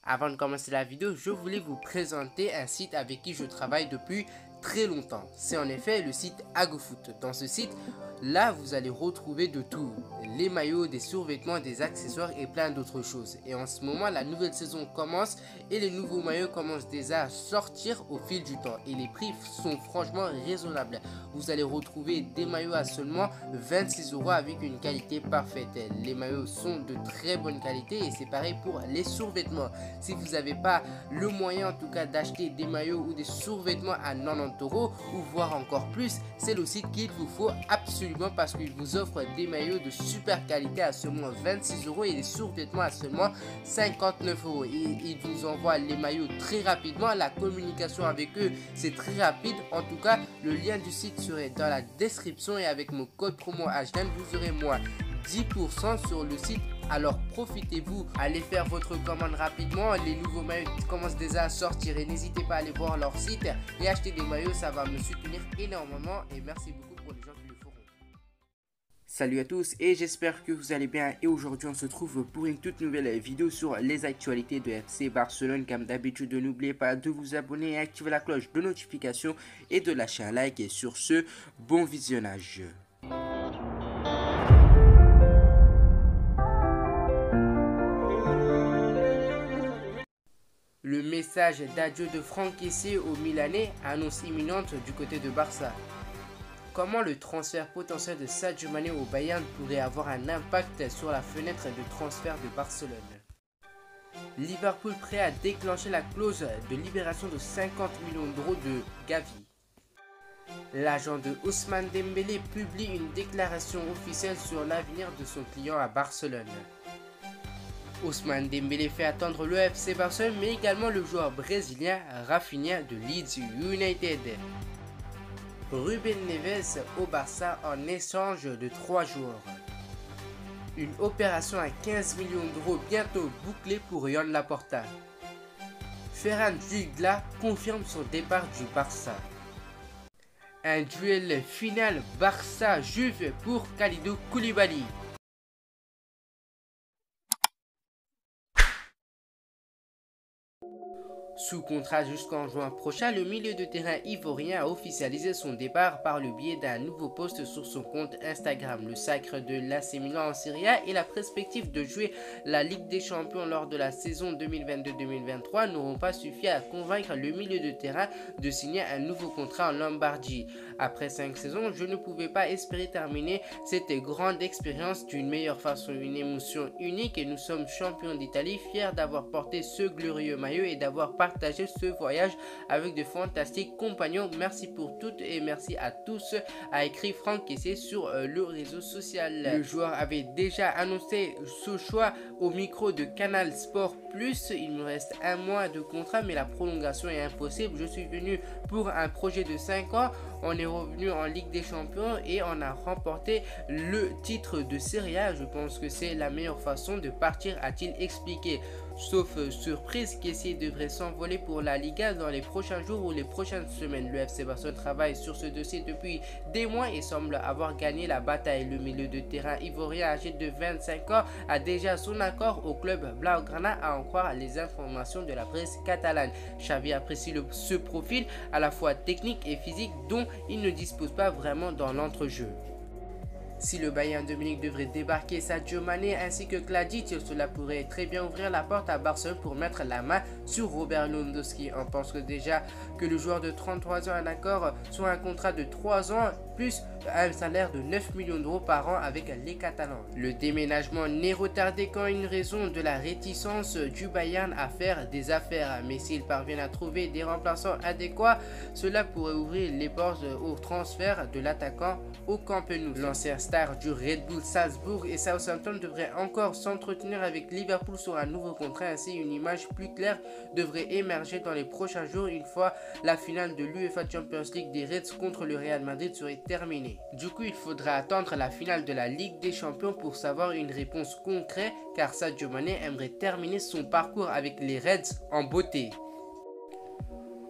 Avant de commencer la vidéo, je voulais vous présenter un site avec qui je travaille depuis très longtemps. C'est en effet le site AgoFoot. Dans ce site, là vous allez retrouver de tout. Les maillots, des survêtements, des accessoires et plein d'autres choses. Et en ce moment, la nouvelle saison commence et les nouveaux maillots commencent déjà à sortir au fil du temps. Et les prix sont franchement raisonnables. Vous allez retrouver des maillots à seulement 26 € avec une qualité parfaite. Les maillots sont de très bonne qualité et c'est pareil pour les survêtements. Si vous n'avez pas le moyen en tout cas d'acheter des maillots ou des survêtements à 90 € ou voire encore plus, c'est le site qu'il vous faut absolument parce qu'il vous offre des maillots de super qualité à seulement 26 € et des survêtements à seulement 59 €. Et ils vous envoient les maillots très rapidement. La communication avec eux c'est très rapide. En tout cas, le lien du site serait dans la description et avec mon code promo HDN vous aurez moins 10% sur le site. Alors profitez-vous, allez faire votre commande rapidement. Les nouveaux maillots commencent déjà à sortir et n'hésitez pas à aller voir leur site et acheter des maillots, ça va me soutenir énormément et merci beaucoup pour les gens qui le feront. Salut à tous et j'espère que vous allez bien et aujourd'hui on se trouve pour une toute nouvelle vidéo sur les actualités de FC Barcelone. Comme d'habitude, n'oubliez pas de vous abonner et activer la cloche de notification et de lâcher un like et sur ce, bon visionnage. Le message d'adieu de Franck Kessié au Milanais, annonce imminente du côté de Barça. Comment le transfert potentiel de Sadio Mané au Bayern pourrait avoir un impact sur la fenêtre de transfert de Barcelone. Liverpool prêt à déclencher la clause de libération de 50 millions d'euros de Gavi. L'agent de Ousmane Dembélé publie une déclaration officielle sur l'avenir de son client à Barcelone. Ousmane Dembélé fait attendre le FC Barcelone, mais également le joueur brésilien Rafinha de Leeds United. Ruben Neves au Barça en échange de 3 joueurs. Une opération à 15 millions d'euros bientôt bouclée pour Joan Laporta. Ferran Juglà confirme son départ du Barça. Un duel final Barça-Juve pour Kalidou Koulibaly. Sous contrat jusqu'en juin prochain, le milieu de terrain ivoirien a officialisé son départ par le biais d'un nouveau post sur son compte Instagram. Le sacre de l'AC Milan en Serie A et la perspective de jouer la Ligue des Champions lors de la saison 2022-2023 n'auront pas suffi à convaincre le milieu de terrain de signer un nouveau contrat en Lombardie. Après 5 saisons, je ne pouvais pas espérer terminer cette grande expérience d'une meilleure façon, une émotion unique et nous sommes champions d'Italie, fiers d'avoir porté ce glorieux maillot et d'avoir partager ce voyage avec de fantastiques compagnons. Merci pour toutes et merci à tous, a écrit Franck Kessié sur le réseau social. Le joueur avait déjà annoncé ce choix au micro de Canal Sport Plus. Il me reste un mois de contrat mais la prolongation est impossible. Je suis venu pour un projet de 5 ans. On est revenu en Ligue des Champions et on a remporté le titre de Serie A. Je pense que c'est la meilleure façon de partir, a-t-il expliqué. Sauf surprise, Kessié devrait s'envoler pour la Liga dans les prochains jours ou les prochaines semaines. Le FC Barcelone travaille sur ce dossier depuis des mois et semble avoir gagné la bataille. Le milieu de terrain ivoirien âgé de 25 ans a déjà son accord au club Blaugrana, à en croire les informations de la presse catalane. Xavi apprécie ce profil à la fois technique et physique dont il ne dispose pas vraiment dans l'entrejeu. Si le Bayern de Munich devrait débarquer Sadio Mané ainsi que Kladic, cela pourrait très bien ouvrir la porte à Barcelone pour mettre la main sur Robert Lewandowski. On pense déjà que le joueur de 33 ans a un accord sur un contrat de 3 ans plus un salaire de 9 millions d'euros par an avec les Catalans. Le déménagement n'est retardé qu'en une raison de la réticence du Bayern à faire des affaires. Mais s'ils parviennent à trouver des remplaçants adéquats, cela pourrait ouvrir les portes au transfert de l'attaquant au Camp Nou. L'ancien star du Red Bull Salzbourg et Southampton devrait encore s'entretenir avec Liverpool sur un nouveau contrat. Ainsi, une image plus claire devrait émerger dans les prochains jours une fois la finale de l'UEFA Champions League des Reds contre le Real Madrid serait terminée. Du coup, il faudra attendre la finale de la Ligue des Champions pour savoir une réponse concrète car Sadio Mané aimerait terminer son parcours avec les Reds en beauté.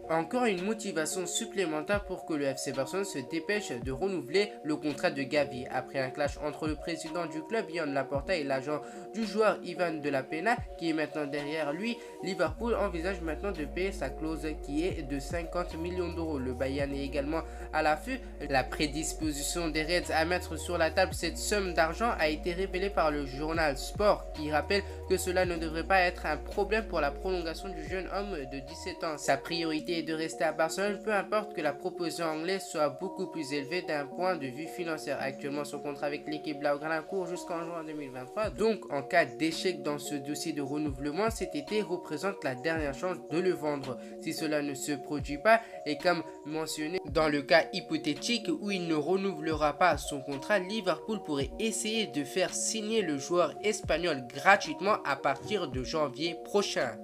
Encore une motivation supplémentaire pour que le FC Barcelone se dépêche de renouveler le contrat de Gavi. Après un clash entre le président du club, Joan Laporta, et l'agent du joueur Ivan de la Peña, qui est maintenant derrière lui, Liverpool envisage maintenant de payer sa clause qui est de 50 millions d'euros. Le Bayern est également à l'affût. La prédisposition des Reds à mettre sur la table cette somme d'argent a été révélée par le journal Sport, qui rappelle que cela ne devrait pas être un problème pour la prolongation du jeune homme de 17 ans. Sa priorité de rester à Barcelone, peu importe que la proposition anglaise soit beaucoup plus élevée d'un point de vue financier. Actuellement, son contrat avec l'équipe blaugrana court jusqu'en juin 2023. Donc, en cas d'échec dans ce dossier de renouvellement, cet été représente la dernière chance de le vendre. Si cela ne se produit pas, et comme mentionné dans le cas hypothétique où il ne renouvellera pas son contrat, Liverpool pourrait essayer de faire signer le joueur espagnol gratuitement à partir de janvier prochain.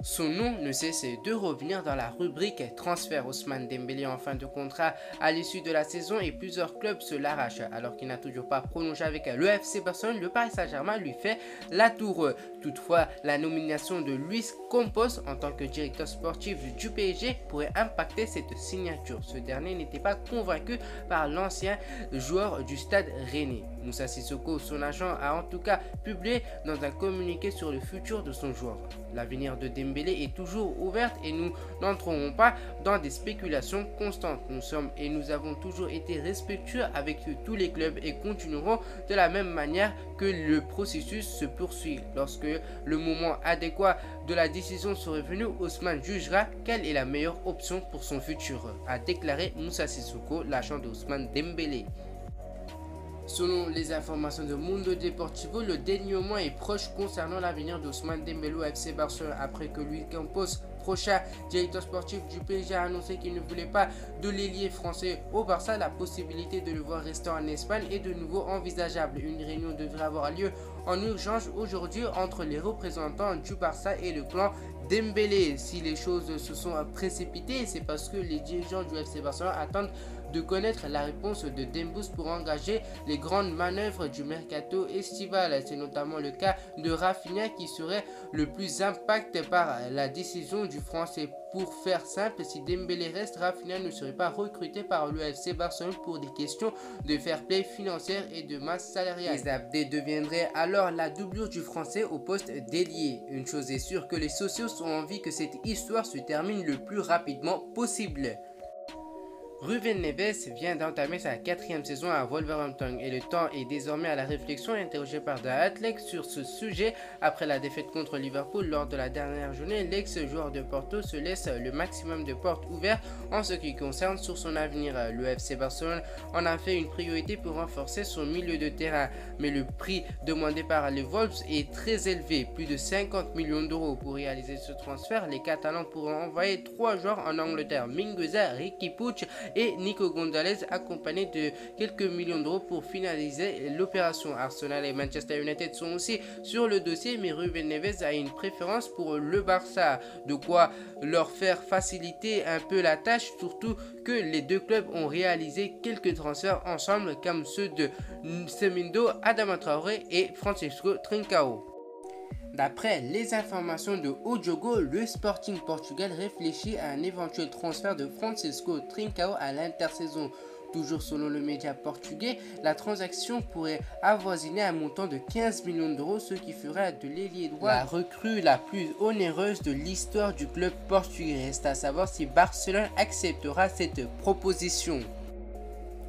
Son nom ne cesse de revenir dans la rubrique transfert. Ousmane Dembélé en fin de contrat à l'issue de la saison et plusieurs clubs se l'arrachent. Alors qu'il n'a toujours pas prolongé avec le FC Barcelone, le Paris Saint-Germain lui fait la tour. Toutefois, la nomination de Luis Campos en tant que directeur sportif du PSG pourrait impacter cette signature. Ce dernier n'était pas convaincu par l'ancien joueur du Stade Rennais. Moussa Sissoko, son agent, a en tout cas publié dans un communiqué sur le futur de son joueur. L'avenir de Dembélé est toujours ouvert et nous n'entrerons pas dans des spéculations constantes. Nous avons toujours été respectueux avec tous les clubs et continuerons de la même manière que le processus se poursuit. Lorsque le moment adéquat de la décision sera venu, Ousmane jugera quelle est la meilleure option pour son futur, a déclaré Moussa Sissoko, l'agent d'Ousmane Dembélé. Selon les informations de Mundo Deportivo, le dénouement est proche concernant l'avenir d'Ousmane Dembélé au FC Barcelone après que Luis Campos, prochain directeur sportif du PSG, a annoncé qu'il ne voulait pas de l'ailier français au Barça. La possibilité de le voir rester en Espagne est de nouveau envisageable. Une réunion devrait avoir lieu en urgence aujourd'hui entre les représentants du Barça et le clan Dembélé. Si les choses se sont précipitées, c'est parce que les dirigeants du FC Barcelone attendent de connaître la réponse de Dembélé pour engager les grandes manœuvres du mercato estival. C'est notamment le cas de Rafinha qui serait le plus impacté par la décision du Français. Pour faire simple, si Dembélé reste, Rafinha ne serait pas recruté par le FC Barcelone pour des questions de fair play financière et de masse salariale. Les Abdé deviendraient alors la doublure du Français au poste d'ailier. Une chose est sûre, que les socios ont envie que cette histoire se termine le plus rapidement possible. Ruben Neves vient d'entamer sa 4e saison à Wolverhampton et le temps est désormais à la réflexion. Interrogé par The Athletic sur ce sujet après la défaite contre Liverpool lors de la dernière journée, l'ex-joueur de Porto se laisse le maximum de portes ouvertes en ce qui concerne sur son avenir. Le FC Barcelone en a fait une priorité pour renforcer son milieu de terrain, mais le prix demandé par les Wolves est très élevé, plus de 50 millions d'euros. Pour réaliser ce transfert, les Catalans pourront envoyer 3 joueurs en Angleterre, Mingueza, Riqui Puig et Nico Gonzalez, accompagné de quelques millions d'euros pour finaliser l'opération. Arsenal et Manchester United sont aussi sur le dossier, mais Ruben Neves a une préférence pour le Barça, de quoi leur faire faciliter un peu la tâche, surtout que les deux clubs ont réalisé quelques transferts ensemble comme ceux de Semindo, Adama Traoré et Francisco Trincao. D'après les informations de Odiogo, le Sporting Portugal réfléchit à un éventuel transfert de Francisco Trincao à l'intersaison. Toujours selon le média portugais, la transaction pourrait avoisiner un montant de 15 millions d'euros, ce qui ferait de l'ailier droit la recrue la plus onéreuse de l'histoire du club portugais. Reste à savoir si Barcelone acceptera cette proposition.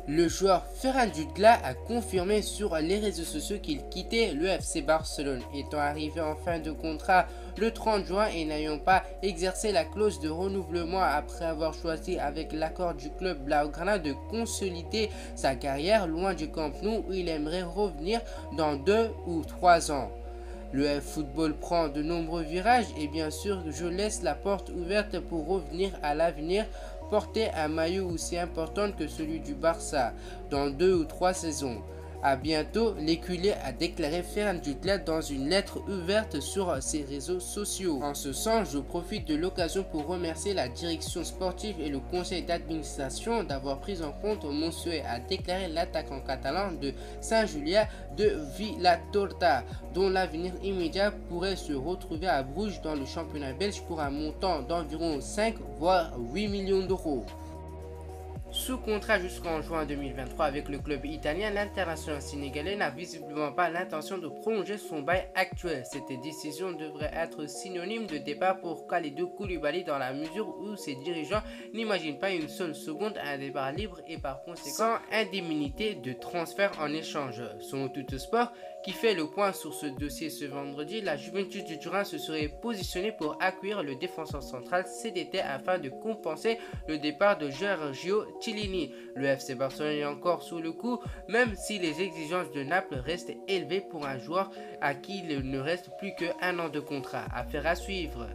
Le joueur Ferran Jutgla a confirmé sur les réseaux sociaux qu'il quittait le FC Barcelone, étant arrivé en fin de contrat le 30 juin et n'ayant pas exercé la clause de renouvellement après avoir choisi avec l'accord du club blaugrana de consolider sa carrière loin du Camp Nou où il aimerait revenir dans 2 ou 3 ans. Le football prend de nombreux virages et bien sûr je laisse la porte ouverte pour revenir à l'avenir porter un maillot aussi important que celui du Barça dans 2 ou 3 saisons. À bientôt, l'éculé a déclaré Ferran Jutgla dans une lettre ouverte sur ses réseaux sociaux. En ce sens, je profite de l'occasion pour remercier la direction sportive et le conseil d'administration d'avoir pris en compte mon souhait, a déclaré l'attaquant catalan de Saint-Julià de Vilatorta, dont l'avenir immédiat pourrait se retrouver à Bruges dans le championnat belge pour un montant d'environ 5 voire 8 millions d'euros. Sous contrat jusqu'en juin 2023 avec le club italien, l'international sénégalais n'a visiblement pas l'intention de prolonger son bail actuel. Cette décision devrait être synonyme de départ pour Kalidou Koulibaly dans la mesure où ses dirigeants n'imaginent pas une seule seconde un départ libre et par conséquent sans indemnité de transfert en échange. Selon Tuttosport, qui fait le point sur ce dossier ce vendredi, la Juventus de Turin se serait positionnée pour accueillir le défenseur central cet été afin de compenser le départ de Giorgio Chiellini. Le FC Barcelone est encore sous le coup, même si les exigences de Naples restent élevées pour un joueur à qui il ne reste plus qu'un an de contrat. Affaire à suivre.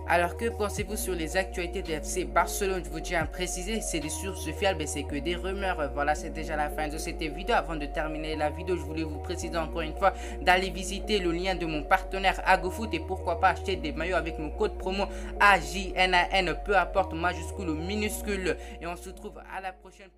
Alors que pensez-vous sur les actualités de FC Barcelone? Je vous tiens à préciser, c'est des sources fiables et c'est que des rumeurs. Voilà, c'est déjà la fin de cette vidéo. Avant de terminer la vidéo, je voulais vous préciser encore une fois d'aller visiter le lien de mon partenaire AgoFoot et pourquoi pas acheter des maillots avec mon code promo AJNAN, peu importe majuscule ou minuscule. Et on se retrouve à la prochaine.